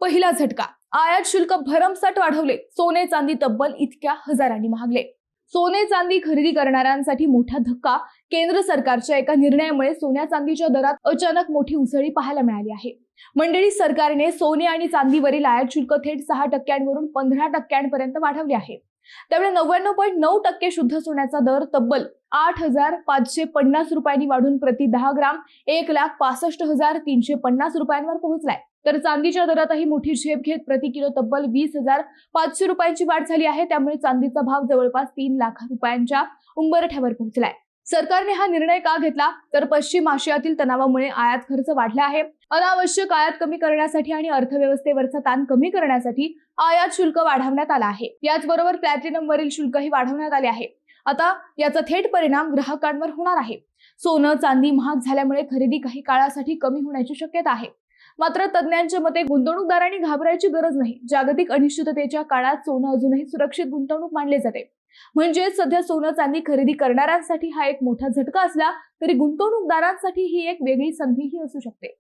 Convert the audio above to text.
पहिला झटका, आयात शुल्क भरमसाठ वाढवले, सोने चांदी तब्बल इतक्या हजारांनी महागले। सोने चांदी खरेदी करणाऱ्यांसाठी मोठा धक्का। केंद्र सरकारच्या एका निर्णयामुळे सोन्या चांदीच्या दरात अचानक मोठी उसळी पाहायला मिळाली आहे। मंडळी, सरकारने सोने आणि चांदीवरील आयात शुल्क थेट 6% वरून 15% वाढवले आहे। त्यामुळे 99.9% शुद्ध सोन्याचा दर तब्बल 8,550 रुपयांनी वाढून प्रति 10 ग्राम 1,65,350 रुपयांवर पोहोचलाय। तर चांदीच्या दरातही मोठी झेप घेत प्रति किलो तब्बल 20,500 रुपयांची वाढ झाली आहे। त्यामुळे चांदीचा भाव जवळपास 3 लाख रुपयांच्या उंबरठ्यावर पोहोचलाय। सरकारने हा निर्णय का घेतला तर पश्चिम आशियातील तणावामुळे आयात खर्च वाढला आहे। अनावश्यक आयात कमी करण्यासाठी आणि अर्थव्यवस्थेवरचा ताण कमी करण्यासाठी आयात शुल्क वाढवण्यात आला आहे। याचबरोबर प्लॅटिनमवरील शुल्कही वाढवण्यात आले आहे। आता याचा थेट परिणाम ग्राहकांवर होणार आहे। सोनं चांदी महाग झाल्यामुळे खरेदी काही काळासाठी कमी होण्याची शक्यता आहे। मात्र तज्ञांच्या मते गुंतवणूकदारांनी घाबरायची गरज नाही। जागतिक अनिश्चिततेच्या काळात सोनं अजूनही सुरक्षित गुंतवणूक मानले जाते। म्हणजे सध्या सोनं चांदी खरेदी करणाऱ्यांसाठी हा एक मोठा झटका असला तरी गुंतवणूकदारांसाठी ही एक वेगळी संधीही असू शकते।